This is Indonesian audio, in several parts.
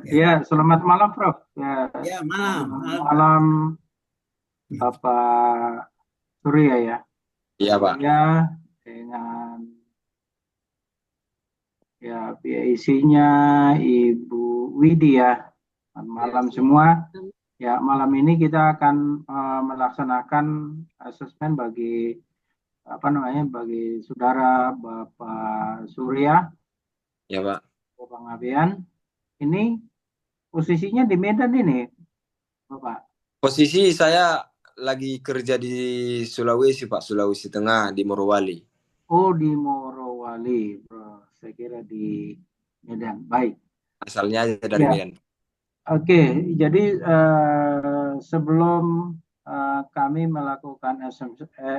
Ya, selamat malam, Prof. Ya, Ya, malam, selamat malam Kak. malam, Bapak Surya ya. Pak Iya, Pak. Surya dengan ya PIC-nya Ibu Widya. Selamat malam semua. Ya, malam ini kita akan melaksanakan asesmen bagi apa namanya bagi saudara Bapak Surya, Ya, Pak. Bapak Ngabean. Ini posisinya di Medan ini, Bapak. Posisi saya lagi kerja di Sulawesi, Pak. Sulawesi Tengah, di Morowali. Oh, di Morowali, bro. Saya kira di Medan. Baik. Asalnya aja dari Ya, Medan. oke. Jadi sebelum kami melakukan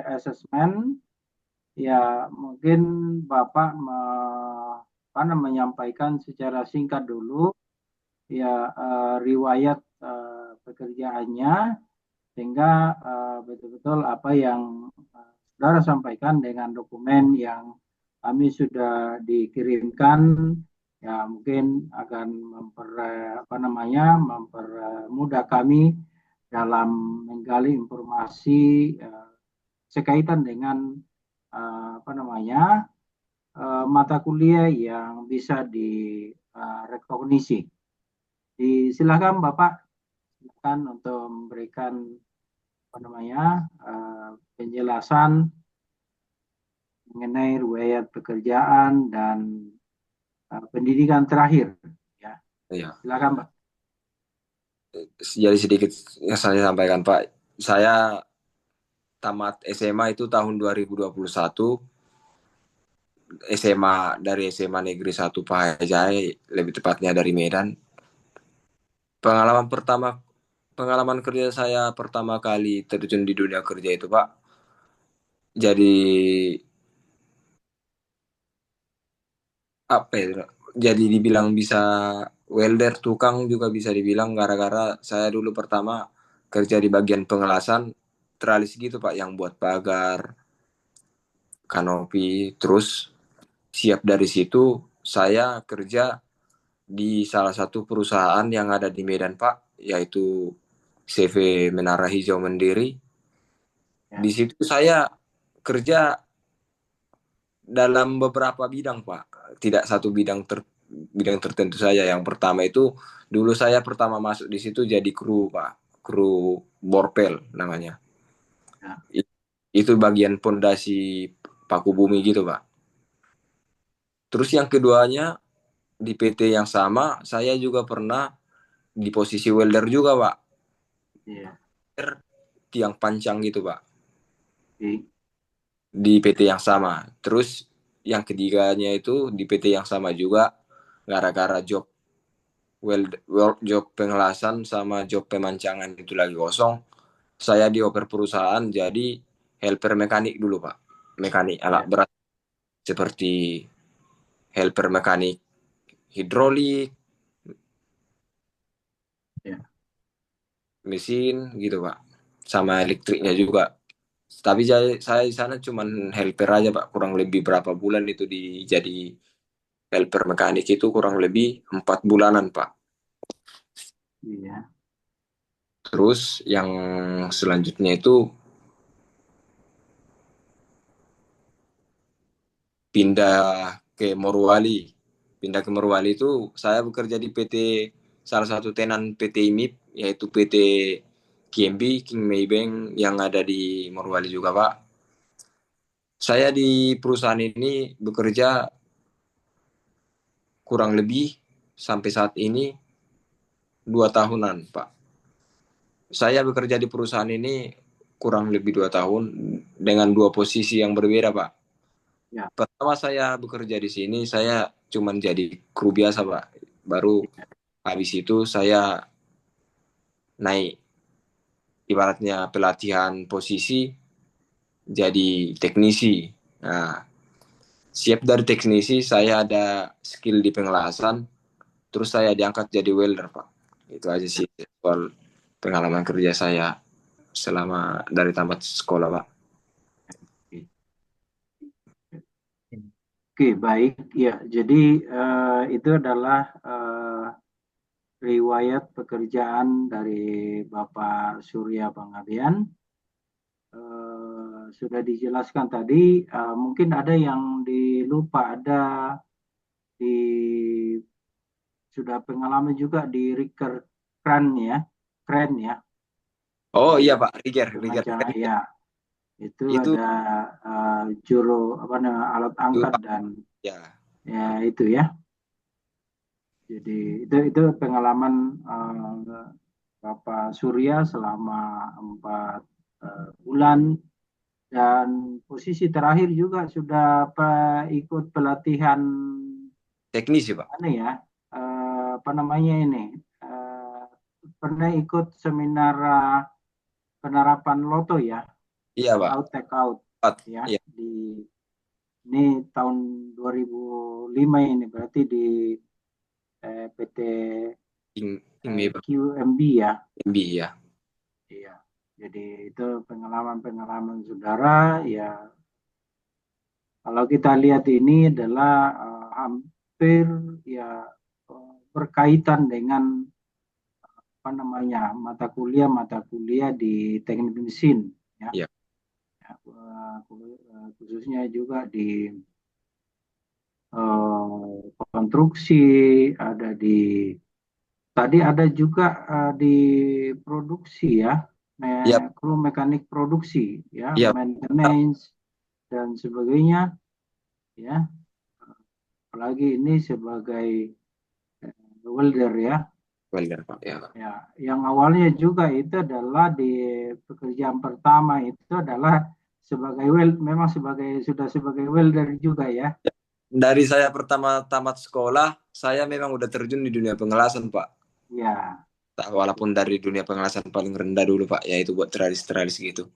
asesmen, ya mungkin Bapak menyampaikan secara singkat dulu, ya riwayat pekerjaannya, sehingga betul-betul apa yang saudara sampaikan dengan dokumen yang kami sudah dikirimkan, ya mungkin akan mempermudah kami dalam menggali informasi sekaitan dengan mata kuliah yang bisa direkognisi. Silakan Bapak, silakan untuk memberikan penjelasan mengenai riwayat pekerjaan dan pendidikan terakhir. Ya, Iya. silakan Pak. Jadi sedikit yang saya sampaikan, Pak. Saya tamat SMA itu tahun 2021. SMA dari SMA Negeri 1 Pahajai, lebih tepatnya dari Medan. Pengalaman pertama Pengalaman kerja saya pertama kali terjun di dunia kerja itu, Pak. Jadi apa ya? Jadi dibilang bisa welder, tukang juga bisa dibilang gara-gara saya dulu pertama kerja di bagian pengelasan teralis gitu, Pak, yang buat pagar, kanopi, terus siap dari situ saya kerja di salah satu perusahaan yang ada di Medan, Pak, yaitu CV Menara Hijau Mandiri. Ya, Di situ saya kerja dalam beberapa bidang, Pak. Tidak satu bidang tertentu saja. Yang pertama itu dulu saya pertama masuk di situ jadi kru, Pak. Kru borpel namanya. ya, Itu bagian pondasi paku bumi gitu, Pak. Terus yang keduanya di PT yang sama saya juga pernah di posisi welder juga, Pak. ya. Tiang pancang gitu, Pak. Oke. Di PT yang sama. Terus yang ketiganya itu di PT yang sama juga gara-gara job pengelasan sama job pemancangan itu lagi kosong. Saya dioper perusahaan jadi helper mekanik dulu, Pak. Mekanik alat Ya, berat seperti helper mekanik hidrolik, ya. mesin gitu, Pak. Sama elektriknya juga. Tapi saya di sana cuman helper aja, Pak. Kurang lebih berapa bulan itu jadi helper mekanik itu kurang lebih 4 bulanan, Pak. Iya. Terus yang selanjutnya itu pindah ke Morowali. Pindah ke Morowali itu saya bekerja di PT, salah satu tenan PT IMIP, yaitu PT KMB, King Maybank yang ada di Morowali juga, Pak. Saya di perusahaan ini bekerja kurang lebih sampai saat ini 2 tahunan, Pak. Saya bekerja di perusahaan ini kurang lebih 2 tahun dengan dua posisi yang berbeda, Pak. Ya, Pertama saya bekerja di sini, saya cuman jadi kru biasa, Pak. Baru habis itu saya naik ibaratnya pelatihan posisi jadi teknisi. Nah, siap dari teknisi, saya ada skill di pengelasan, terus saya diangkat jadi welder, Pak. Itu aja sih soal pengalaman kerja saya selama dari tamat sekolah, Pak. oke. Oke, baik. Ya, jadi itu adalah riwayat pekerjaan dari Bapak Surya Panggabean sudah dijelaskan tadi. Mungkin ada yang dilupa, ada di sudah pengalaman juga di Riker Kran ya, Kran ya, Oh iya di Pak, Riger, Riger. pengacara ya. Itu Itu ada juru apa namanya alat angkat dan ya ya itu ya. Jadi itu pengalaman Bapak Surya selama 4 bulan dan posisi terakhir juga sudah ikut pelatihan teknis ya Pak. mana ya apa namanya ini pernah ikut seminar penerapan loto ya Iya Pak. take out Pat, ya iya. di ini tahun 2005 ini berarti di PT Ini Pak, QMB ya. MB ya. Iya. Jadi itu pengalaman-pengalaman saudara ya. Kalau kita lihat ini adalah hampir ya berkaitan dengan apa namanya mata kuliah di teknik mesin ya. Iya. Ya, khususnya juga di konstruksi, ada di tadi ada juga di produksi ya, Iya, kru mekanik produksi ya, iya. maintenance dan sebagainya ya. Apalagi ini sebagai welder ya. Welder Pak, ya Pak. Ya, yang awalnya juga itu adalah di pekerjaan pertama itu adalah sebagai memang sudah sebagai welder juga ya. Dari saya pertama tamat sekolah, saya memang udah terjun di dunia pengelasan Pak. Ya, Walaupun dari dunia pengelasan paling rendah dulu Pak, yaitu buat teralis-teralis gitu.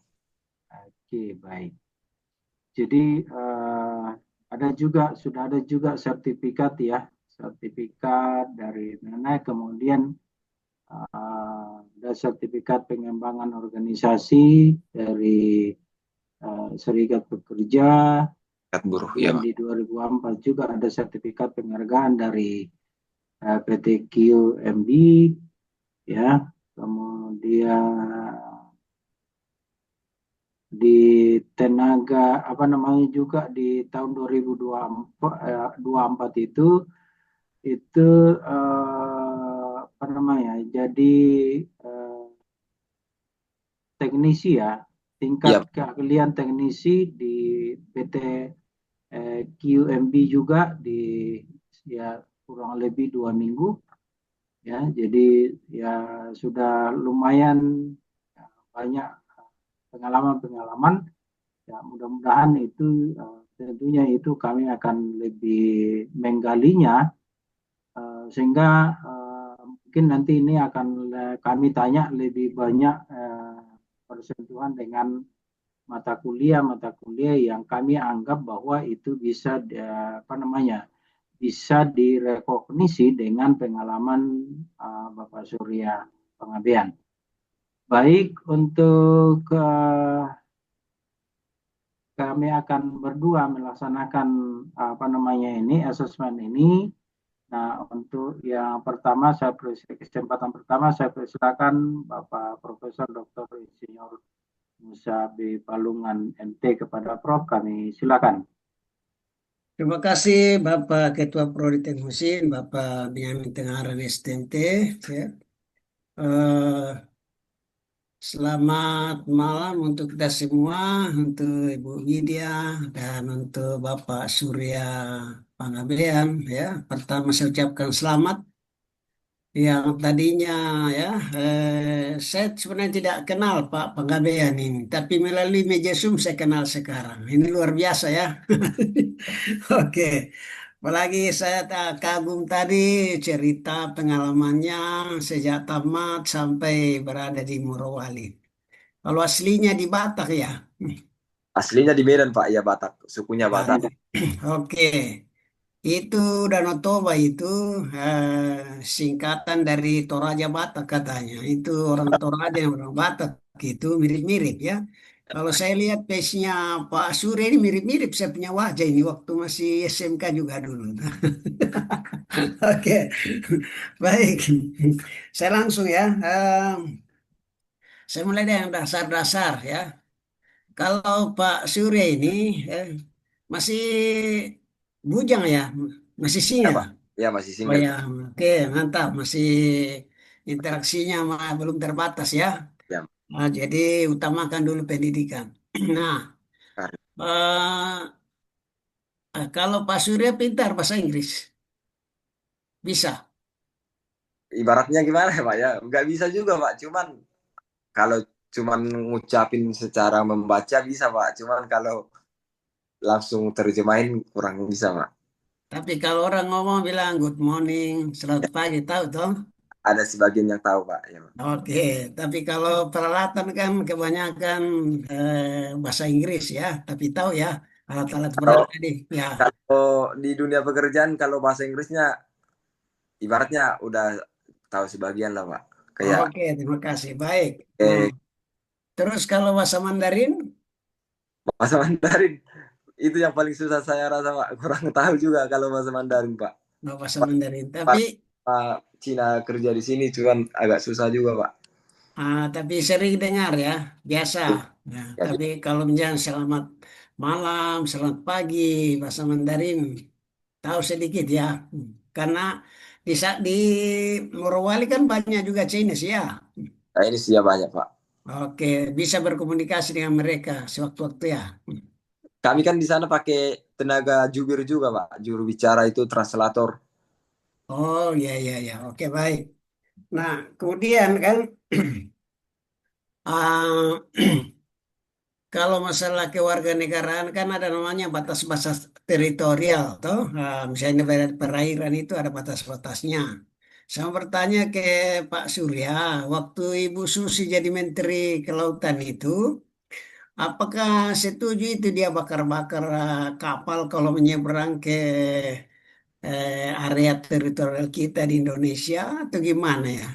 oke baik. Jadi sudah ada juga sertifikat ya, sertifikat dari mana, kemudian ada sertifikat pengembangan organisasi dari Serikat Pekerja. Kat buruh, ya Kemudian Pak. di 2004 juga ada sertifikat penghargaan dari PT QMB ya. Kemudian di tenaga apa namanya juga di tahun 2024 itu apa namanya jadi teknisi ya, Iya, tingkat keahlian teknisi di PT QMB juga di ya kurang lebih 2 minggu ya. Jadi ya sudah lumayan ya, banyak pengalaman-pengalaman ya. Mudah-mudahan itu tentunya itu kami akan lebih menggalinya sehingga mungkin nanti ini akan kami tanya lebih banyak bersentuhan dengan mata kuliah yang kami anggap bahwa itu bisa apa namanya bisa direkognisi dengan pengalaman Bapak Surya Panggabean. Baik, untuk kami akan berdua melaksanakan apa namanya ini asesmen ini. Nah, untuk yang pertama kesempatan pertama saya persilakan Bapak Profesor Dr. Insinyur Musa B. Palungan MT kepada Prof. Kami silakan. Terima kasih Bapak Ketua Prodi Teknik Mesin, Bapak Benyamin Tengaran STMT. Ya. Selamat malam untuk kita semua, untuk Ibu Widya dan untuk Bapak Surya Panggabean. Ya, pertama saya ucapkan selamat. Yang tadinya ya, saya sebenarnya tidak kenal Pak Panggabean ini, tapi melalui media Zoom saya kenal sekarang. Ini luar biasa ya. Oke. Apalagi saya kagum tadi cerita pengalamannya sejak tamat sampai berada di Morowali. Kalau aslinya di Batak ya. aslinya di Medan Pak, ya Batak, sukunya Ya, Batak. oke. Itu Danau Toba itu singkatan dari Toraja Batak katanya. Itu orang Toraja yang orang Batak itu mirip-mirip ya. Kalau saya lihat pace-nya Pak Surya ini mirip-mirip saya punya wajah ini waktu masih SMK juga dulu. Oke, baik. Saya langsung ya. Saya mulai dari yang dasar-dasar ya. Kalau Pak Surya ini eh, masih bujang ya, masih Ya Pak, single. ya masih Oh single ya, Pak. oke, mantap. Masih interaksinya belum terbatas ya. Ya, Nah, jadi utamakan dulu pendidikan. Nah, karena eh, kalau Pak Surya pintar bahasa Inggris, bisa. ibaratnya gimana ya Pak ya? Nggak bisa juga Pak. Cuman kalau cuman ngucapin secara membaca bisa Pak. Cuman kalau langsung terjemahin kurang bisa Pak. Tapi kalau orang ngomong bilang good morning, selamat pagi, tahu toh? Ada sebagian yang tahu Pak. Ya, Pak. Oke, tapi kalau peralatan kan kebanyakan bahasa Inggris ya, tapi tahu ya alat-alat berat Kalau tadi. Ya, kalau di dunia pekerjaan kalau bahasa Inggrisnya ibaratnya udah tahu sebagian lah Pak. Kayak oke, terima kasih. Baik. Nah, eh, terus kalau bahasa Mandarin, bahasa Mandarin itu yang paling susah saya rasa Pak. Kurang tahu juga kalau bahasa Mandarin Pak. nggak bahasa Mandarin, Pak, tapi Pak Cina kerja di sini cuman agak susah juga Pak. tapi sering dengar ya, biasa. Nah, Ya, tapi kalau misalnya selamat malam, selamat pagi, bahasa Mandarin tahu sedikit ya. Karena di Morowali kan banyak juga Chinese ya. nah, ini sih ya banyak Pak. Oke, bisa berkomunikasi dengan mereka sewaktu-waktu ya. Kami kan di sana pakai tenaga jubir juga Pak. Juru bicara itu translator. Oh, ya, ya, ya. Oke, baik. Nah, kemudian kan ah, kalau masalah kewarganegaraan kan ada namanya batas-batas teritorial, toh. Misalnya perairan itu ada batas-batasnya. Saya mau bertanya ke Pak Surya, waktu Ibu Susi jadi Menteri Kelautan itu, apakah setuju itu dia bakar-bakar kapal kalau menyeberang ke area teritorial kita di Indonesia atau gimana ya?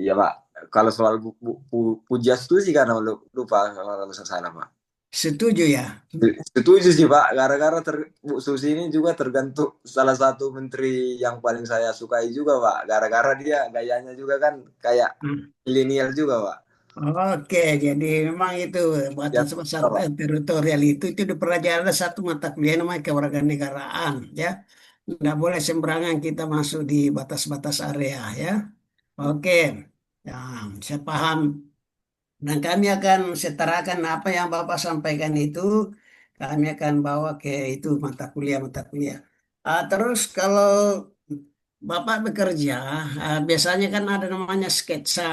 Iya Pak. Kalau soal Pujas itu sih karena lupa kalau salah Pak. Setuju ya? Setuju sih Pak. Gara-gara Bu Susi ini juga tergantung salah satu menteri yang paling saya sukai juga Pak. Gara-gara dia gayanya juga kan kayak Hmm. milenial juga Pak. Oke, jadi memang itu Ya, batas-batas Pak. teritorial itu dipelajari ada satu mata kuliah namanya kewarganegaraan ya. Nggak boleh sembarangan kita masuk di batas-batas area ya. Oke, ya, saya paham. Dan kami akan setarakan apa yang Bapak sampaikan itu, kami akan bawa ke itu mata kuliah. Terus kalau Bapak bekerja, biasanya kan ada namanya sketsa.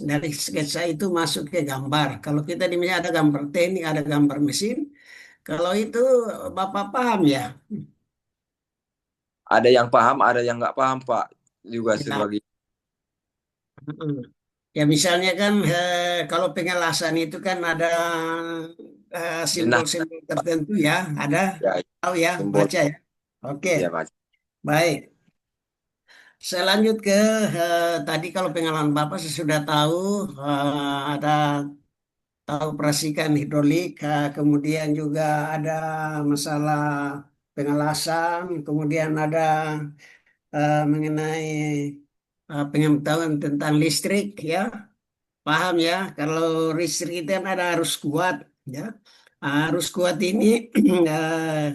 Dari sketsa itu masuk ke gambar. Kalau kita di meja ada gambar teknik, ada gambar mesin. Kalau itu Bapak paham ya? Ada yang paham, ada yang nggak paham Pak. Juga Ya. sebagai Mm. Ya misalnya kan kalau pengelasan itu kan ada nah simbol-simbol tertentu ya, ada ya tahu ya, simbol baca ya. Oke, ya Pak. baik. Saya lanjut ke tadi kalau pengalaman Bapak saya sudah tahu ada tahu perasikan hidrolik, kemudian juga ada masalah pengelasan, kemudian ada mengenai pengetahuan tentang listrik ya. Paham ya, kalau listrik itu kan ada arus kuat, ya. Arus kuat ini eh,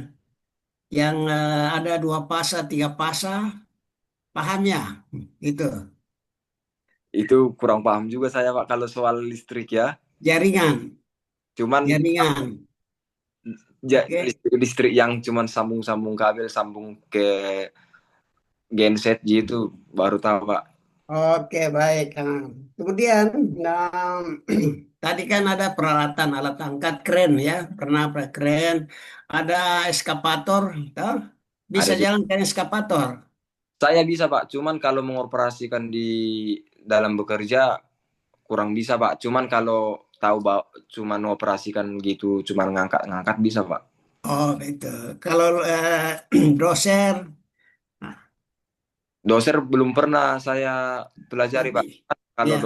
yang ada dua pasa, tiga pasa, paham ya? Itu Itu kurang paham juga saya Pak kalau soal listrik ya. jaringan, Cuman jaringan. Oke, listrik yang cuman sambung-sambung kabel sambung ke genset gitu baru tahu Pak. oke baik. Kemudian tadi kan ada peralatan alat angkat keren ya, pernah pakai keren, ada eskapator, toh? Bisa Ada juga. jalan kan eskapator. Saya bisa Pak, cuman kalau mengoperasikan di dalam bekerja kurang bisa Pak. Cuman kalau tahu cuman mengoperasikan gitu, cuman ngangkat-ngangkat bisa Pak. Oh, itu. Kalau doser, nah, Doser belum pernah saya pelajari Pak. tapi Kalau ya,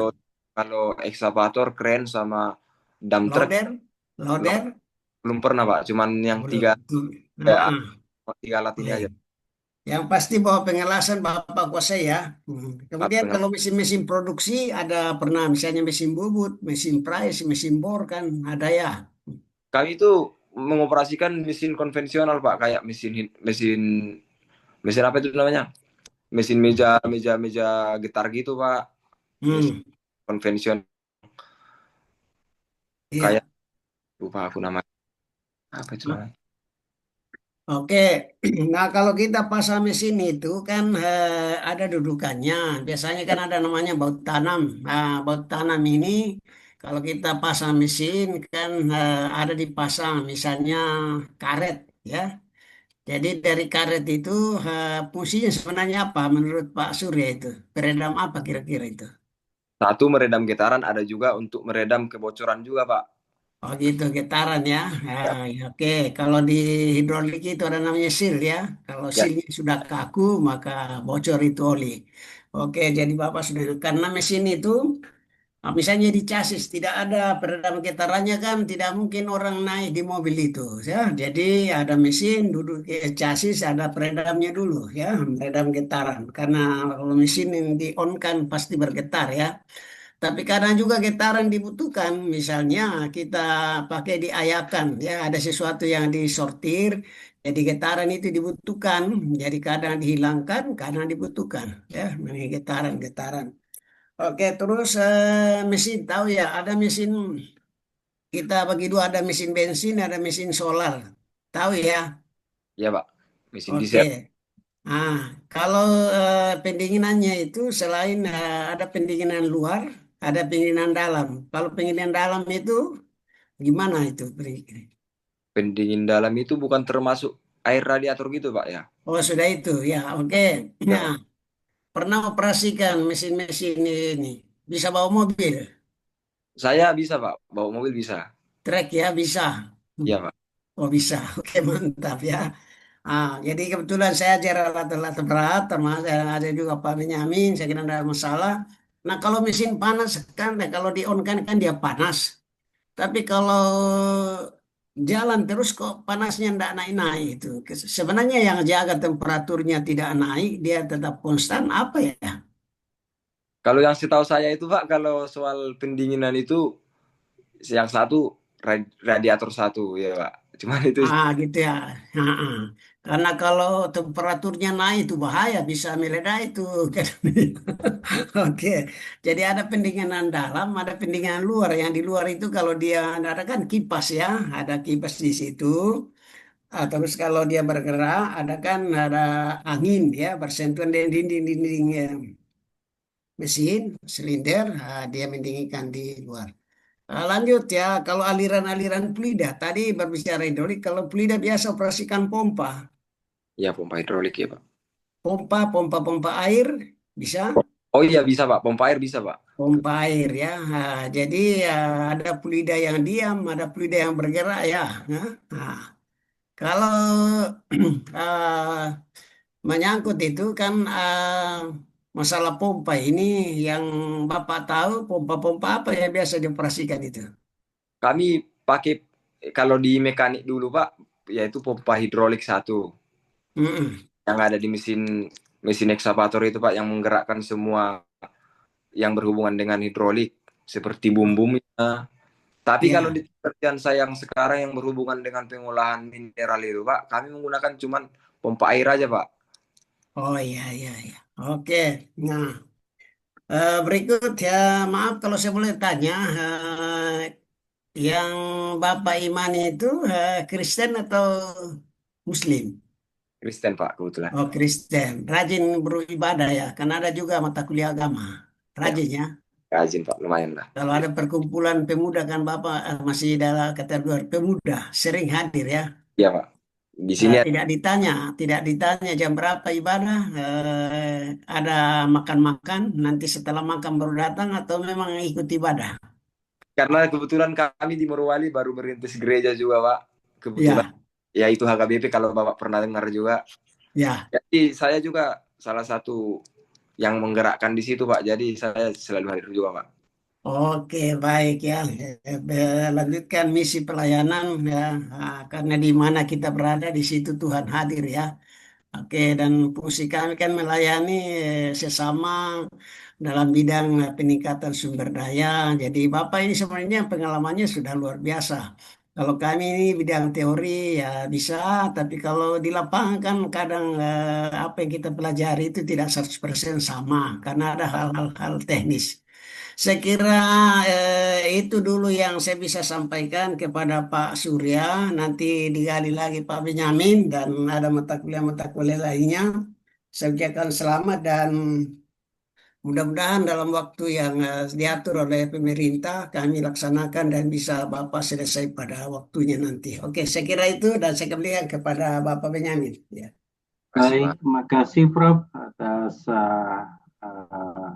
kalau ekskavator keren sama Dump truck Loader, loader, belum pernah Pak, cuman yang belum. tiga ya, Nah, tiga alat ini aja. yang pasti bahwa pengelasan Bapak kuasai ya. Kemudian Pak. kalau mesin-mesin produksi ada pernah misalnya mesin bubut, mesin price, mesin bor kan ada ya. Kami itu mengoperasikan mesin konvensional Pak, kayak mesin mesin apa itu namanya? Mesin meja gitar gitu Pak. Mesin Hmm, konvensional kayak iya. lupa aku namanya. Apa itu namanya? Oke, nah kalau kita pasang mesin itu kan ada dudukannya. Biasanya kan ada namanya baut tanam. Nah, baut tanam ini kalau kita pasang mesin kan ada dipasang misalnya karet ya. Jadi dari karet itu fungsinya sebenarnya apa menurut Pak Surya itu? Peredam apa kira-kira itu? Satu meredam getaran, ada juga untuk meredam kebocoran juga Pak. Oh gitu, getaran ya. Ya, Ya, oke, kalau di hidrolik itu ada namanya seal ya. Kalau ya. sealnya sudah kaku maka bocor itu oli. Oke, jadi Bapak sudah karena mesin itu misalnya di chassis tidak ada peredam getarannya kan tidak mungkin orang naik di mobil itu ya. Jadi ada mesin duduk di chassis ada peredamnya dulu ya, meredam getaran. Karena kalau mesin yang di on kan pasti bergetar ya. Tapi kadang juga getaran dibutuhkan, misalnya kita pakai diayakan, ya ada sesuatu yang disortir, jadi getaran itu dibutuhkan, jadi kadang dihilangkan, kadang dibutuhkan, ya ini getaran-getaran. Oke, terus mesin tahu ya, ada mesin kita bagi dua, ada mesin bensin, ada mesin solar, tahu ya? Ya Pak. Mesin Oke. diesel. Nah, kalau pendinginannya itu selain ada pendinginan luar, ada pendinginan dalam. Kalau pendinginan dalam itu gimana itu? Pendingin dalam itu bukan termasuk air radiator gitu Pak ya. Oh, sudah itu. Ya, oke. Ya Nah, Pak. pernah operasikan mesin-mesin ini. Bisa bawa mobil, Saya bisa Pak, bawa mobil bisa. trek ya, bisa. Iya Pak. Oh, bisa. Oke, mantap ya. Jadi kebetulan saya ajar alat-alat berat, termasuk ada juga Pak Benyamin, saya kira tidak ada masalah. Nah, kalau mesin panas kan, kalau di on kan dia panas. Tapi kalau jalan terus kok panasnya tidak naik-naik itu. Sebenarnya yang jaga temperaturnya tidak naik, dia tetap konstan apa ya? Kalau yang setahu saya itu Pak, kalau soal pendinginan itu yang satu radiator satu ya Pak. Cuman itu Gitu ya. Ah, ah. Karena kalau temperaturnya naik itu bahaya, bisa meledak itu. Oke, jadi ada pendinginan dalam, ada pendinginan luar. Yang di luar itu kalau dia ada kan kipas ya, ada kipas di situ. Terus kalau dia bergerak, ada angin ya bersentuhan dengan dinding-dinding mesin silinder, dia mendinginkan di luar. Lanjut ya, kalau aliran-aliran fluida tadi berbicara hidrolik, kalau fluida biasa operasikan pompa, ya pompa hidrolik ya Pak. pompa air bisa. Oh iya bisa Pak, pompa air bisa Pak. Pompa air ya. Jadi ada fluida yang diam, ada fluida yang bergerak ya. Nah, kalau eh, menyangkut itu kan masalah pompa ini yang Bapak tahu pompa-pompa apa yang biasa dioperasikan itu? Kami pakai kalau di mekanik dulu Pak, yaitu pompa hidrolik satu Mm-mm. yang ada di mesin mesin ekskavator itu Pak, yang menggerakkan semua yang berhubungan dengan hidrolik seperti bumbunya. Tapi kalau Ya, di pekerjaan saya yang sekarang yang berhubungan dengan pengolahan mineral itu Pak, kami menggunakan cuman pompa air aja Pak. oh iya iya iya. Oke. Nah, berikut ya, maaf kalau saya boleh tanya, yang Bapak imani itu Kristen atau Muslim? Kristen Pak kebetulan. Oh, Kristen. Rajin beribadah ya, karena ada juga mata kuliah agama. Ya, Rajin ya. rajin Pak, lumayan lah. Kalau ada perkumpulan pemuda kan Bapak masih dalam kategori pemuda, sering hadir ya. Iya Pak. Di sini Tidak ditanya jam berapa ibadah, ada makan-makan, nanti setelah makan baru datang atau memang ikut ibadah. karena kebetulan kami di Morowali baru merintis gereja juga Pak. Kebetulan Ya, ya itu HKBP kalau Bapak pernah dengar juga. ya. Jadi saya juga salah satu yang menggerakkan di situ Pak. Jadi saya selalu hadir juga Pak. Oke, baik ya. Lanjutkan misi pelayanan ya. Karena di mana kita berada di situ Tuhan hadir ya. Oke, dan fungsi kami kan melayani sesama dalam bidang peningkatan sumber daya. Jadi Bapak ini sebenarnya pengalamannya sudah luar biasa. Kalau kami ini bidang teori ya bisa, tapi kalau di lapangan kan kadang apa yang kita pelajari itu tidak 100% sama karena ada hal-hal teknis. Saya kira itu dulu yang saya bisa sampaikan kepada Pak Surya. Nanti digali lagi Pak Benyamin dan ada mata kuliah lainnya. Saya ucapkan selamat dan mudah-mudahan dalam waktu yang diatur oleh pemerintah kami laksanakan dan bisa Bapak selesai pada waktunya nanti. Oke, saya kira itu dan saya kembalikan kepada Bapak Benyamin. Ya. Kasih Baik, Pak. terima kasih Prof atas uh,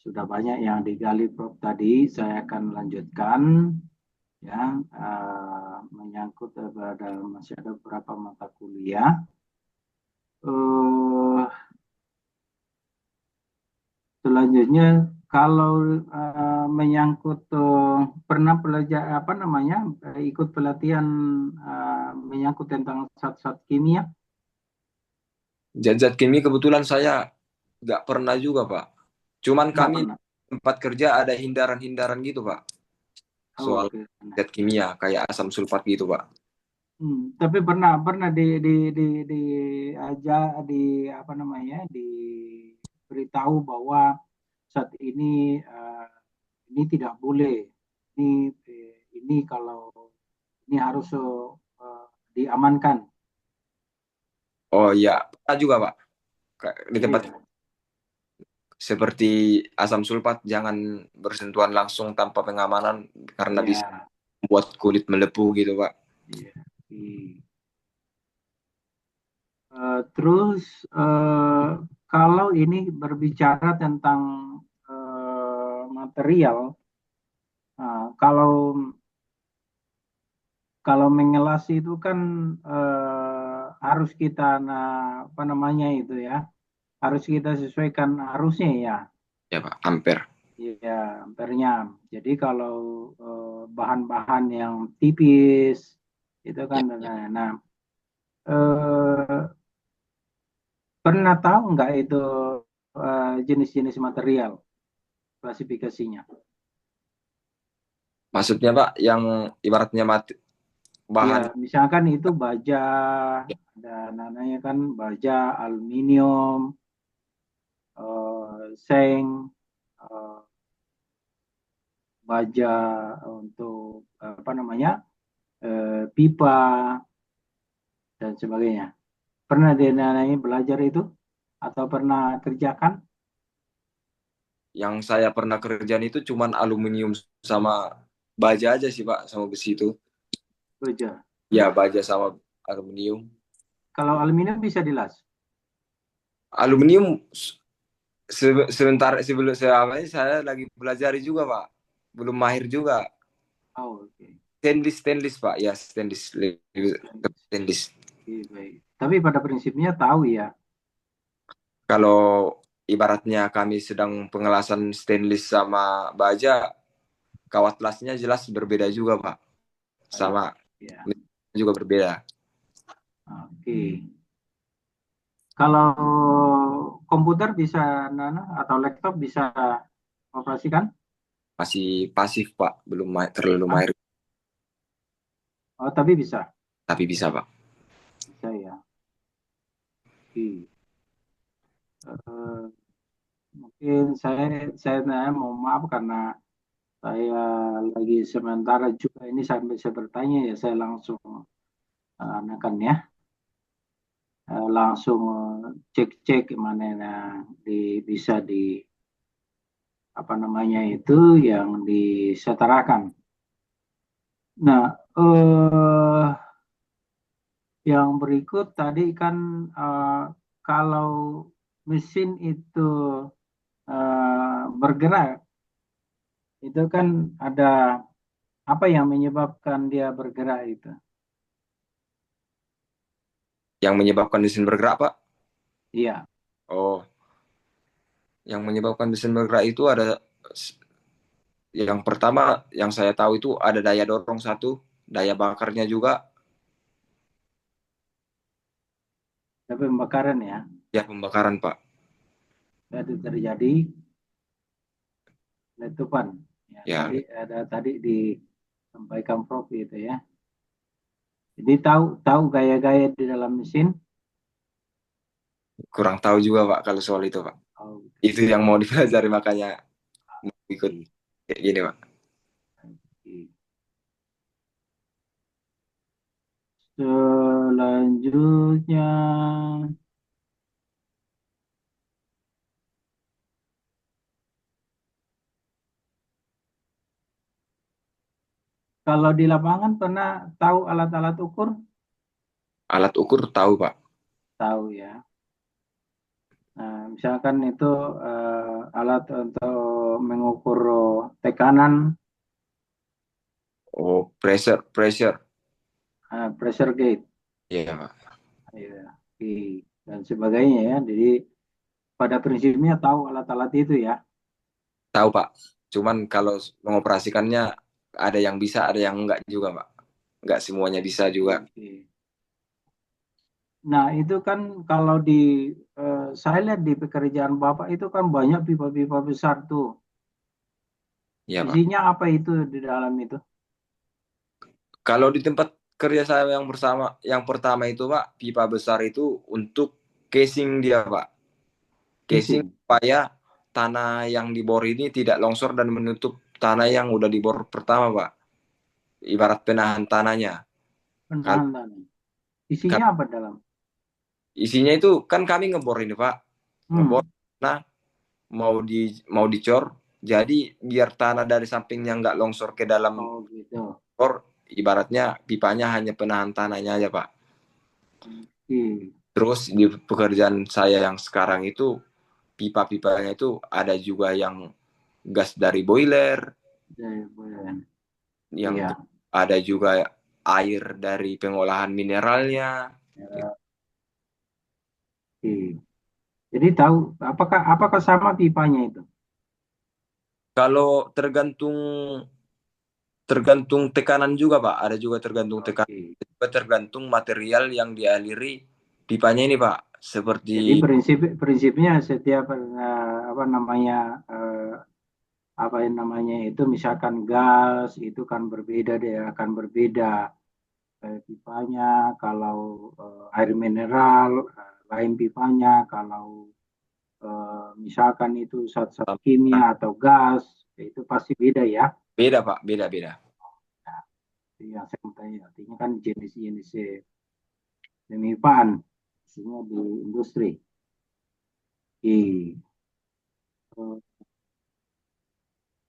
sudah banyak yang digali Prof tadi. Saya akan lanjutkan ya menyangkut pada masih ada beberapa mata kuliah. Selanjutnya kalau menyangkut pernah belajar apa namanya ikut pelatihan menyangkut tentang zat-zat kimia. Zat-zat kimia kebetulan saya nggak pernah juga Pak. Cuman Nggak kami pernah. tempat kerja ada hindaran-hindaran gitu Pak. Oh, Soal oke. zat kimia kayak asam sulfat gitu Pak. Tapi pernah di aja di apa namanya diberitahu bahwa saat ini tidak boleh ini kalau ini harus diamankan. Oh iya, pernah juga Pak. Di tempat Iya, seperti asam sulfat jangan bersentuhan langsung tanpa pengamanan karena bisa iya, membuat kulit melepuh gitu Pak. iya. Terus kalau ini berbicara tentang material, kalau kalau mengelas itu kan harus kita apa namanya itu ya, harus kita sesuaikan arusnya ya, Ya Pak, ampere. ya ampernya. Jadi kalau bahan-bahan yang tipis itu kan, Ya. nah eh, pernah tahu nggak itu jenis-jenis material klasifikasinya? Maksudnya Pak yang ibaratnya mati Ya, bahan. misalkan itu baja, ada namanya kan baja, aluminium, seng, eh, baja untuk apa namanya, pipa dan sebagainya. Pernah dia belajar itu atau pernah kerjakan? Yang saya pernah kerjaan itu cuman aluminium sama baja aja sih Pak, sama besi itu. Baja. Ya baja sama aluminium. Kalau aluminium bisa dilas. Aluminium sebentar sebelum saya lagi belajar juga Pak. Belum mahir juga. Oh, oke. Stainless Pak, ya stainless. Stainless. Stainless. Oke, baik. Tapi pada prinsipnya tahu ya. Kalau ibaratnya kami sedang pengelasan stainless sama baja, kawat lasnya jelas berbeda juga Pak. Baik. Sama Ya. juga berbeda. Oke. Kalau komputer bisa, Nana, atau laptop bisa operasikan? Masih pasif Pak, belum terlalu Ah, mahir, oh, tapi bisa. tapi bisa Pak. Bisa ya. Oke. Eh, mungkin saya mau maaf karena saya lagi sementara juga ini sampai saya bertanya ya saya langsung akan ya langsung cek-cek mana bisa di apa namanya itu yang disetarakan. Nah, yang berikut tadi kan kalau mesin itu bergerak, itu kan ada apa yang menyebabkan dia bergerak itu? Yang menyebabkan mesin bergerak Pak? Iya, Oh, yang menyebabkan mesin bergerak itu ada Yang pertama yang saya tahu itu ada daya dorong satu, daya bakarnya juga, Tapi pembakaran ya, ya pembakaran Pak. itu terjadi letupan. Ya, Ya, tadi disampaikan Prof itu ya. Jadi tahu tahu gaya-gaya di dalam mesin. kurang tahu juga Pak kalau soal itu Pak. Oh, Itu yang mau dipelajari makanya mau ikut oke, kayak gini Pak. oke. Selanjutnya, kalau di lapangan pernah tahu alat-alat ukur? Alat ukur tahu Pak. Tahu ya. Nah, misalkan itu alat untuk mengukur tekanan, Oh, pressure. pressure gauge, Iya Pak. ya, oke, dan sebagainya ya. Jadi pada prinsipnya tahu alat-alat itu ya. Tahu Pak. Cuman kalau mengoperasikannya ada yang bisa, ada yang enggak juga Pak. Enggak semuanya bisa juga. Oke. Nah, itu kan kalau saya lihat di pekerjaan Bapak itu kan banyak pipa-pipa besar tuh. Iya Pak. Isinya apa itu di dalam itu? Kalau di tempat kerja saya yang bersama, yang pertama itu Pak, pipa besar itu untuk casing dia Pak. Casing Casing, supaya tanah yang dibor ini tidak longsor dan menutup tanah yang udah dibor pertama Pak. Ibarat penahan tanahnya. Kalau penahan tanah. Isinya apa dalam? isinya itu kan kami ngebor ini Pak. Ngebor, Hmm. nah mau dicor, jadi biar tanah dari sampingnya nggak longsor ke dalam Oh gitu. bor, ibaratnya pipanya hanya penahan tanahnya aja Pak. Oke. Terus di pekerjaan saya yang sekarang itu pipa-pipanya itu ada juga yang gas dari boiler, Boleh. yang Iya. ada juga air dari pengolahan mineralnya. Ya, oke. Jadi tahu apakah apakah sama pipanya itu? Kalau tergantung tergantung tekanan juga Pak, ada juga tergantung tekanan, Oke. juga tergantung material yang dialiri pipanya ini Pak. Jadi Seperti prinsipnya setiap apa namanya apa yang namanya itu misalkan gas itu kan berbeda deh akan berbeda pipanya kalau air mineral lain pipanya kalau misalkan itu zat-zat kimia atau gas itu pasti beda ya. beda Pak, beda-beda. Nah, itu yang saya mau tanya artinya kan jenis-jenis pemipaan semua di industri. Oke.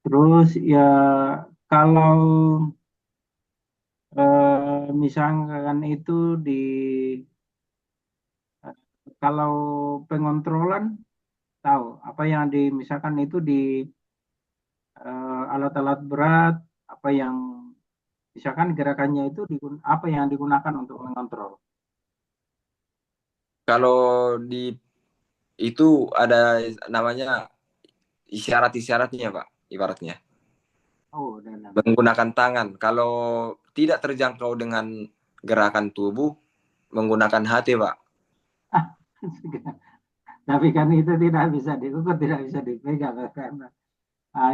Terus ya kalau misalkan itu di eh, kalau pengontrolan tahu apa yang misalkan itu di alat-alat berat apa yang misalkan gerakannya itu apa yang digunakan untuk mengontrol. Kalau di itu ada namanya isyarat-isyaratnya Pak, ibaratnya. Oh, dan Menggunakan tangan. Kalau tidak terjangkau dengan gerakan tubuh, menggunakan hati Pak. tapi kan itu tidak bisa diukur, tidak bisa dipegang karena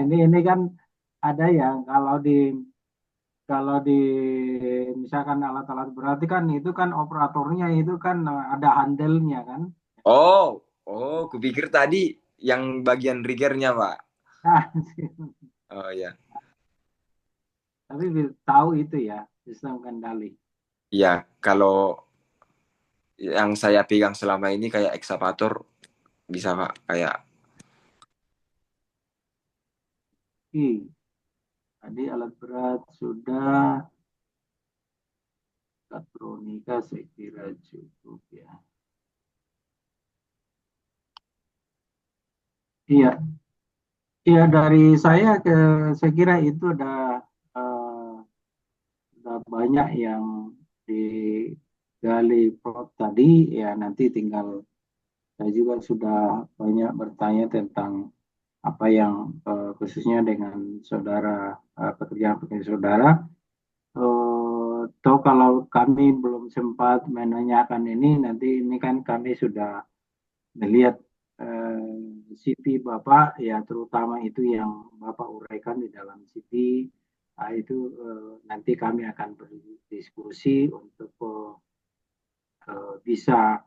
ini kan ada yang kalau di misalkan alat-alat berarti kan itu kan operatornya itu kan ada handelnya kan. Oh, oh, kupikir tadi yang bagian riggernya Pak. Nah, Oh ya, tapi tahu itu ya sistem kendali. ya kalau yang saya pegang selama ini kayak ekskavator bisa Pak, kayak Tadi alat berat sudah, elektronika saya kira cukup ya. Iya, iya dari saya kira itu eh, udah banyak yang digali Prof tadi ya nanti tinggal saya juga sudah banyak bertanya tentang apa yang khususnya dengan saudara pekerjaan-pekerjaan saudara. Toh kalau kami belum sempat menanyakan ini, nanti ini kan kami sudah melihat CV Bapak, ya terutama itu yang Bapak uraikan di dalam CV. Nah, itu nanti kami akan berdiskusi untuk bisa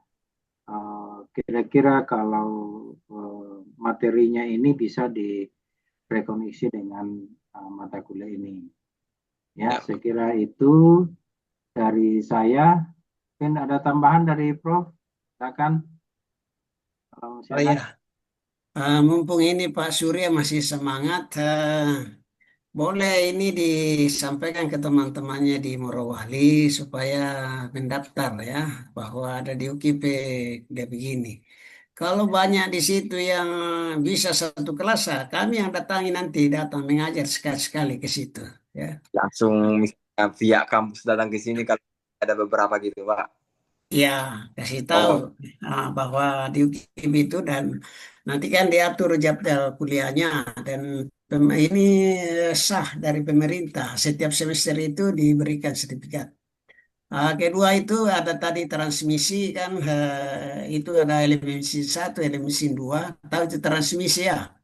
kira-kira kalau materinya ini bisa direkoneksi dengan mata kuliah ini. Ya, saya kira itu dari saya. Mungkin ada tambahan dari Prof. Silakan. Kalau masih Oh ada. ya, mumpung ini Pak Surya masih semangat, boleh ini disampaikan ke teman-temannya di Morowali supaya mendaftar ya, bahwa ada di UKIP dia begini. Kalau banyak di situ yang bisa satu kelas, kami yang datangi nanti datang mengajar sekali-sekali ke situ ya. Langsung misalnya pihak kampus datang ke sini kalau ada beberapa gitu, Pak. Ya, kasih tahu Oh, bahwa di UKIP itu, dan nanti kan diatur jadwal kuliahnya, dan ini sah dari pemerintah. Setiap semester itu diberikan sertifikat. Kedua itu ada tadi transmisi kan, itu ada elemen 1, elemen 2. Tahu itu transmisi ya?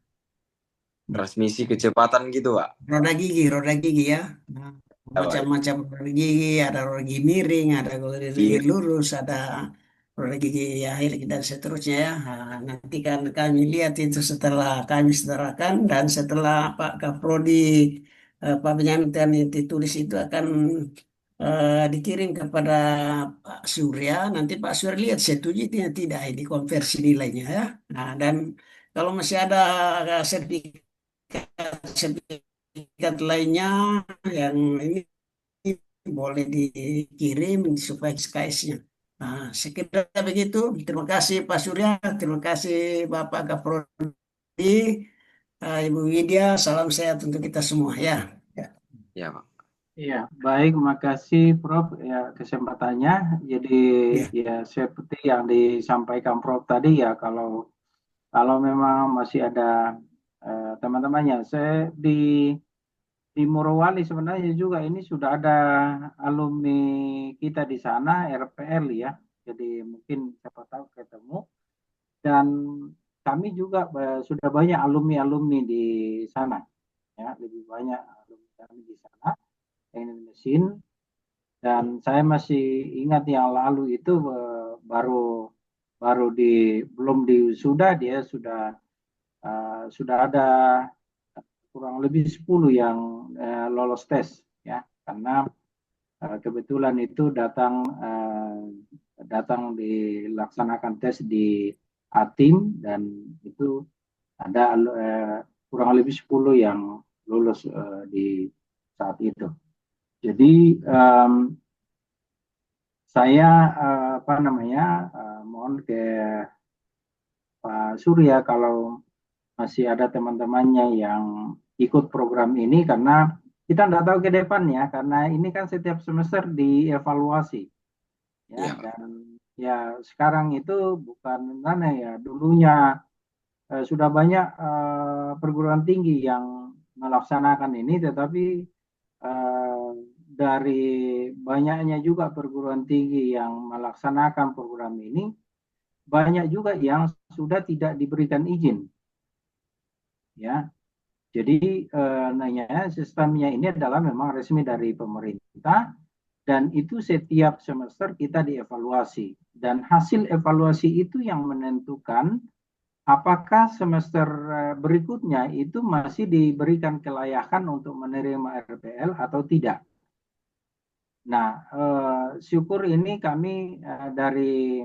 transmisi kecepatan gitu, Pak. Roda gigi ya. Nah, Ya, Pak. macam-macam roda gigi, ada roda gigi miring, ada roda gigi Iya, lurus, ada roda gigi ya dan seterusnya ya. Nah, nanti kan kami lihat itu setelah kami setarakan, dan setelah Pak Kaprodi Pak Penyampaian yang ditulis itu akan dikirim kepada Pak Surya. Nanti Pak Surya lihat setuju tidak ini konversi nilainya ya. Nah, dan kalau masih ada sertifikat lainnya yang ini boleh dikirim supaya SKS-nya. Nah, sekiranya begitu. Terima kasih Pak Surya, terima kasih Bapak Kaprodi, Ibu Widya, salam sehat untuk kita semua ya. Ya, ya, Pak. Iya, baik, makasih Prof. Ya kesempatannya. Jadi ya. ya seperti yang disampaikan Prof tadi ya, kalau memang masih ada teman-temannya, saya di Morowali sebenarnya juga ini sudah ada alumni kita di sana RPL ya. Jadi mungkin siapa tahu ketemu, dan kami juga sudah banyak alumni-alumni di sana ya, lebih banyak alumni kami di sana teknik mesin. Dan saya masih ingat yang lalu itu baru baru belum di sudah dia sudah ada kurang lebih 10 yang lolos tes ya, karena kebetulan itu datang dilaksanakan tes di Atim, dan itu ada kurang lebih 10 yang lulus di saat itu. Jadi saya mohon ke Pak Surya kalau masih ada teman-temannya yang ikut program ini, karena kita tidak tahu ke depannya, karena ini kan setiap semester dievaluasi ya, Iya, Pak. dan ya sekarang itu bukan mana ya, dulunya sudah banyak perguruan tinggi yang melaksanakan ini, tetapi eh, dari banyaknya juga perguruan tinggi yang melaksanakan program ini, banyak juga yang sudah tidak diberikan izin ya. Jadi nanya sistemnya ini adalah memang resmi dari pemerintah, dan itu setiap semester kita dievaluasi, dan hasil evaluasi itu yang menentukan apakah semester berikutnya itu masih diberikan kelayakan untuk menerima RPL atau tidak. Nah, syukur ini kami dari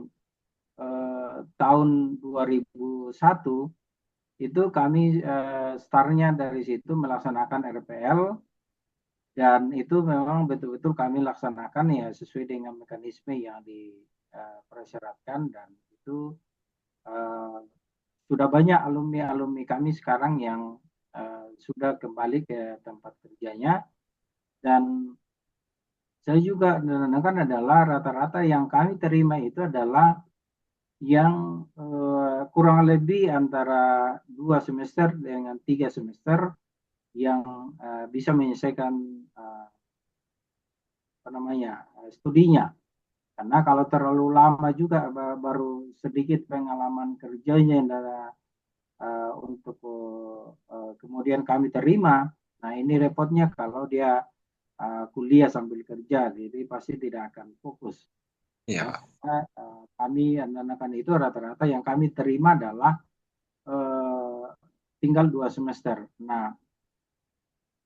tahun 2001 itu kami startnya dari situ melaksanakan RPL, dan itu memang betul-betul kami laksanakan ya sesuai dengan mekanisme yang dipersyaratkan, dan itu uh, sudah banyak alumni-alumni kami sekarang yang sudah kembali ke tempat kerjanya, dan saya juga menekankan adalah rata-rata yang kami terima itu adalah yang kurang lebih antara 2 semester dengan 3 semester yang bisa menyelesaikan studinya. Karena kalau terlalu lama juga baru sedikit pengalaman kerjanya untuk kemudian kami terima. Nah ini repotnya kalau dia kuliah sambil kerja, jadi pasti tidak akan fokus. Ya. Kami anak-anak itu rata-rata yang kami terima adalah tinggal 2 semester. Nah,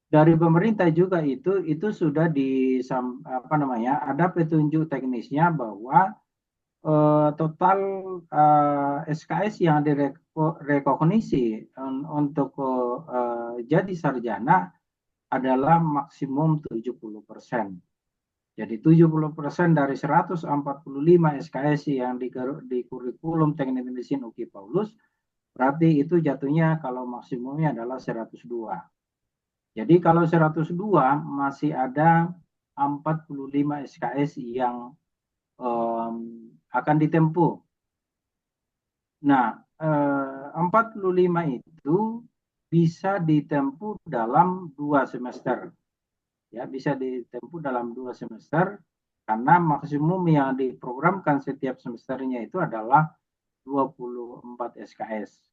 dari pemerintah juga itu sudah ada petunjuk teknisnya bahwa total SKS yang direkognisi untuk jadi sarjana adalah maksimum 70%. Jadi 70% dari 145 SKS yang di kurikulum teknik mesin UKI Paulus, berarti itu jatuhnya kalau maksimumnya adalah 102. Jadi kalau 102 masih ada 45 SKS yang akan ditempuh. Nah, 45 itu bisa ditempuh dalam 2 semester. Ya, bisa ditempuh dalam 2 semester karena maksimum yang diprogramkan setiap semesternya itu adalah 24 SKS.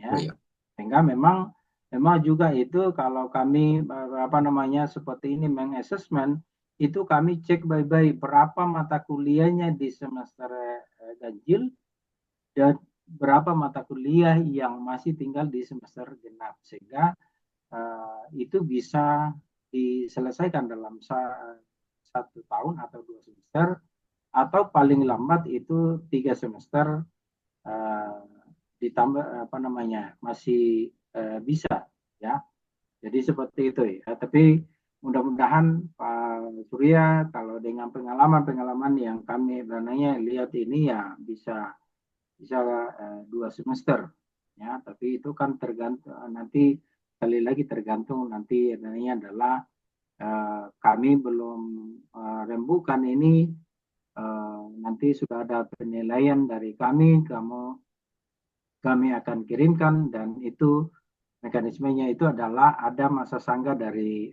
Ya. Oh, iya. Sehingga memang juga itu kalau kami seperti ini mengassessment itu kami cek baik-baik berapa mata kuliahnya di semester ganjil dan berapa mata kuliah yang masih tinggal di semester genap, sehingga itu bisa diselesaikan dalam 1 tahun atau 2 semester, atau paling lambat itu 3 semester ditambah masih bisa, ya. Jadi seperti itu ya. Tapi mudah-mudahan Pak Surya kalau dengan pengalaman yang kami dananya lihat ini ya bisa 2 semester, ya. Tapi itu kan tergantung nanti, sekali lagi tergantung nanti adanya adalah kami belum rembukan ini, nanti sudah ada penilaian dari kami akan kirimkan, dan itu mekanismenya itu adalah ada masa sanggah dari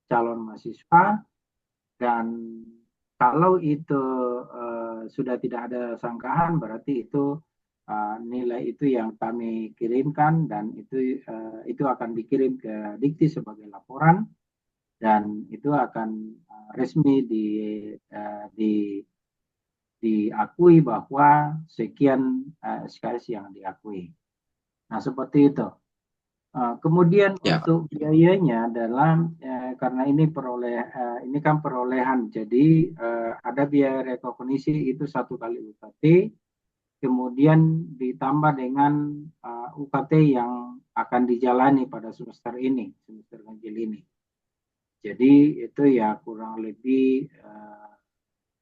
calon mahasiswa, dan kalau itu sudah tidak ada sangkahan berarti itu nilai itu yang kami kirimkan, dan itu akan dikirim ke Dikti sebagai laporan, dan itu akan resmi diakui bahwa sekian SKS yang diakui. Nah seperti itu. Kemudian Ya. untuk biayanya adalah karena ini kan perolehan, jadi ada biaya rekognisi itu 1 kali UKT, kemudian ditambah dengan UKT yang akan dijalani pada semester ganjil ini. Jadi itu ya kurang lebih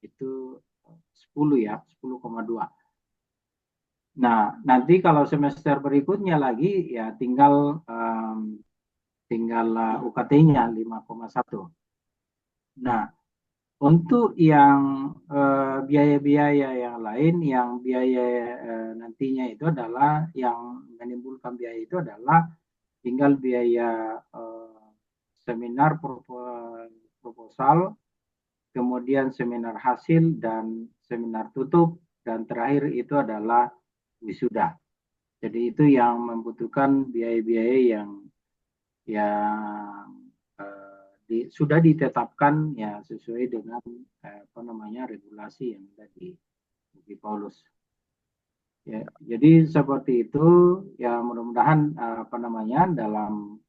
itu 10,2. Nah, nanti kalau semester berikutnya lagi ya tinggal UKT-nya 5,1. Nah, untuk yang biaya-biaya yang lain, yang biaya nantinya itu adalah yang menimbulkan biaya itu adalah tinggal biaya seminar proposal, kemudian seminar hasil dan seminar tutup, dan terakhir itu adalah wisuda. Jadi itu yang membutuhkan biaya-biaya yang sudah ditetapkan ya sesuai dengan regulasi yang ada di UKI Paulus. Ya, jadi seperti itu ya, mudah-mudahan dalam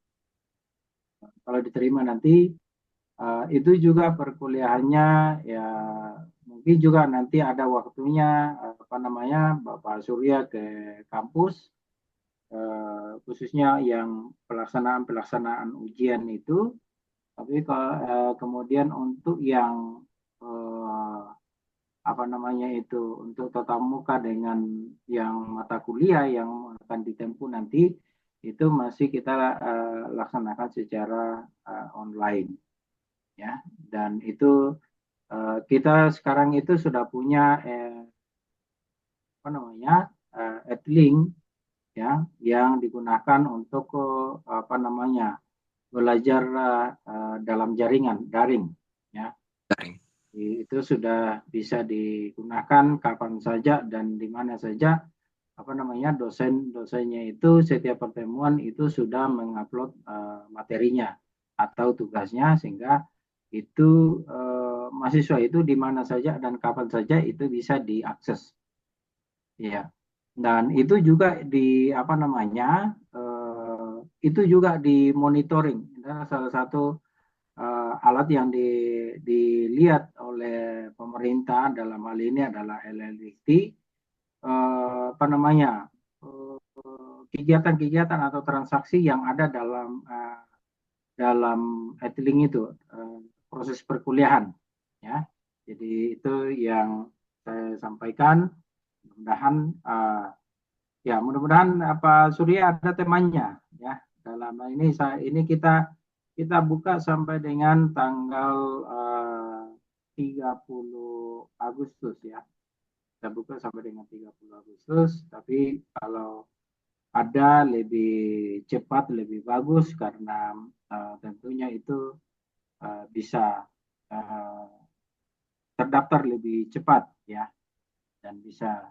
kalau diterima nanti itu juga perkuliahannya ya mungkin juga nanti ada waktunya Bapak Surya ke kampus, khususnya yang pelaksanaan ujian itu. Tapi kemudian untuk yang untuk tatap muka dengan yang mata kuliah yang akan ditempuh nanti itu masih kita laksanakan secara online, ya. Dan itu kita sekarang itu sudah punya apa namanya Etlink ya yang digunakan untuk apa namanya belajar dalam jaringan daring ya. Daring. Itu sudah bisa digunakan kapan saja dan di mana saja. Apa namanya dosennya itu setiap pertemuan itu sudah mengupload materinya atau tugasnya sehingga itu mahasiswa itu di mana saja dan kapan saja itu bisa diakses ya. Dan itu juga di apa namanya itu juga dimonitoring. Salah satu alat yang dilihat oleh pemerintah dalam hal ini adalah LLDT, apa namanya kegiatan-kegiatan atau transaksi yang ada dalam Etling itu proses perkuliahan ya. Jadi itu yang saya sampaikan. Mudah-mudahan apa Surya ada temanya ya. Dalam ini kita buka sampai dengan tanggal 30 Agustus ya. Kita buka sampai dengan 30 Agustus, tapi kalau ada lebih cepat lebih bagus karena tentunya itu bisa terdaftar lebih cepat ya dan bisa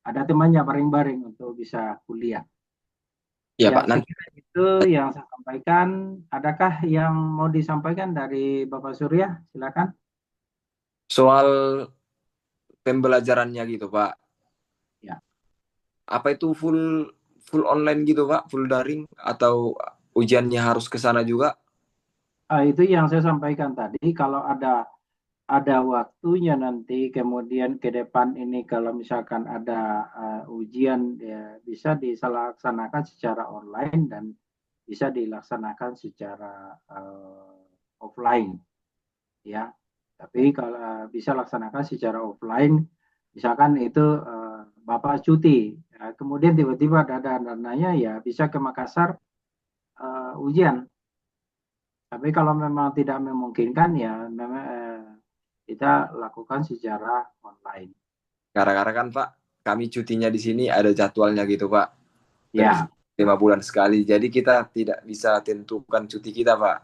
ada temannya bareng-bareng untuk bisa kuliah. Ya, Ya, Pak, nanti itu yang saya sampaikan. Adakah yang mau disampaikan dari Bapak Surya? Silakan. soal pembelajarannya gitu, Pak. Ya. Apa itu full online gitu, Pak? Full daring atau ujiannya harus ke sana juga? Itu yang saya sampaikan tadi. Kalau ada waktunya nanti kemudian ke depan ini kalau misalkan ada ujian ya, bisa dilaksanakan secara online dan bisa dilaksanakan secara offline ya. Tapi kalau bisa laksanakan secara offline misalkan itu Bapak cuti ya, kemudian tiba-tiba ada dananya ya bisa ke Makassar ujian. Tapi kalau memang tidak memungkinkan ya memang kita lakukan secara online. Gara-gara kan, Pak, kami cutinya di sini ada jadwalnya gitu, Pak. Ya. 5 bulan sekali. Jadi kita tidak bisa tentukan cuti kita, Pak.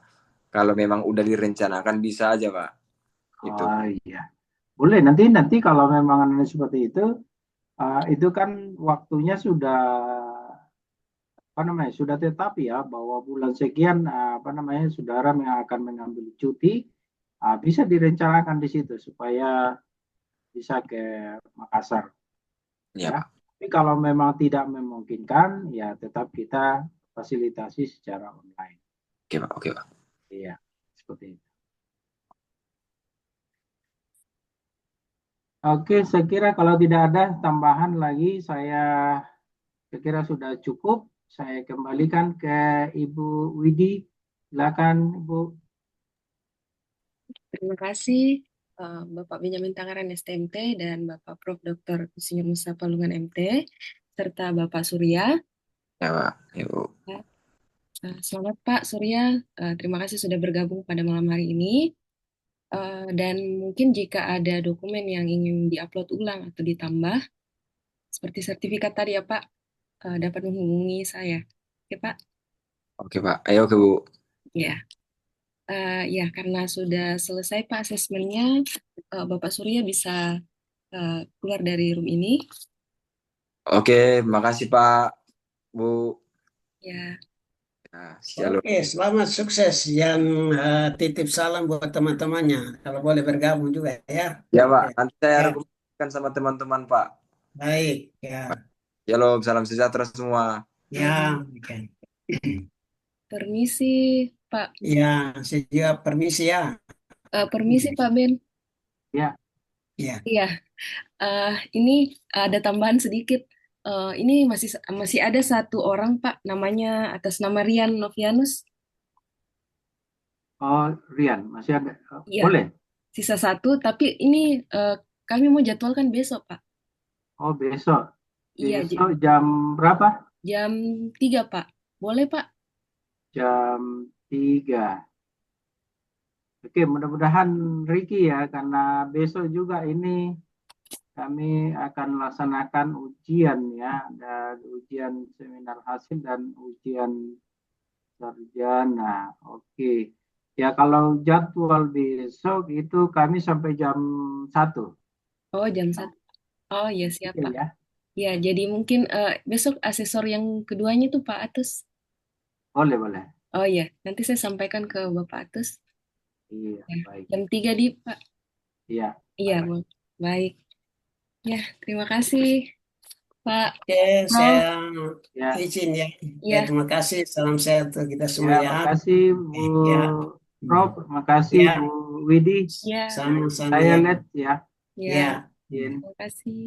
Kalau memang udah direncanakan bisa aja, Pak. Itu. Oh iya. Boleh nanti kalau memang seperti itu kan waktunya sudah apa namanya sudah tetap ya bahwa bulan sekian apa namanya saudara yang akan mengambil cuti bisa direncanakan di situ supaya bisa ke Makassar Ya, ya. Pak. Tapi kalau memang tidak memungkinkan ya tetap kita fasilitasi secara online. Oke, Pak. Oke, Pak. Iya, seperti itu. Oke, saya kira kalau tidak ada tambahan lagi saya kira sudah cukup. Saya kembalikan ke Ibu Widi. Silakan Ibu. Terima kasih Bapak Benjamin Tangaran STMT dan Bapak Prof. Dr. Insinyur Musa Palungan MT serta Bapak Surya. Ya, Pak. Ibu. Selamat Pak Surya, terima kasih sudah bergabung pada malam hari ini. Dan mungkin jika ada dokumen yang ingin diupload ulang atau ditambah, seperti sertifikat tadi ya Pak, dapat menghubungi saya. Oke Pak? Oke, Pak. Ayo ke Bu. Ya. Ya, karena sudah selesai Pak asesmennya, Bapak Surya bisa keluar dari room ini. Oke, makasih Pak, Bu. Ya. Nah, shalom. Oke, selamat sukses. Yang titip salam buat teman-temannya. Kalau boleh bergabung juga ya. Ya, Pak. Nanti saya Ya, rekomendasikan sama teman-teman, Pak. baik. Ya, Shalom, salam sejahtera semua. ya. Oke. Permisi Pak. Ya, saya juga permisi ya. Permisi Pak Ben. Ya. Ya. Iya, ini ada tambahan sedikit. Ini masih ada satu orang Pak, namanya atas nama Rian Novianus. Oh, Rian, masih ada. Iya, Boleh? sisa satu, tapi ini kami mau jadwalkan besok Pak. Oh, besok. Iya, Besok jam berapa? jam 3 Pak. Boleh Pak? Jam 3. Oke, mudah-mudahan Ricky ya, karena besok juga ini kami akan laksanakan ujian ya, dan ujian seminar hasil dan ujian sarjana. Oke. Ya kalau jadwal besok itu kami sampai jam 1. Oh, jam 1. Oh, ya siap, Oke Pak. ya. Ya, jadi mungkin besok asesor yang keduanya tuh Pak Atus. Boleh. Oh iya, nanti saya sampaikan ke Bapak Atus. Iya, Ya, baik. jam 3 di Pak. Iya, Iya, baik. Bang. Baik. Ya, terima kasih Pak Oke, Prof. saya Ya, izin ya. Ya, Terima kasih. Salam sehat untuk kita semua ya, ya. makasih Bu Ya, Prof, makasih ya, Bu Widi. ya, sama-sama Saya ya. lihat ya. ya. Ya. Izin. Terima kasih.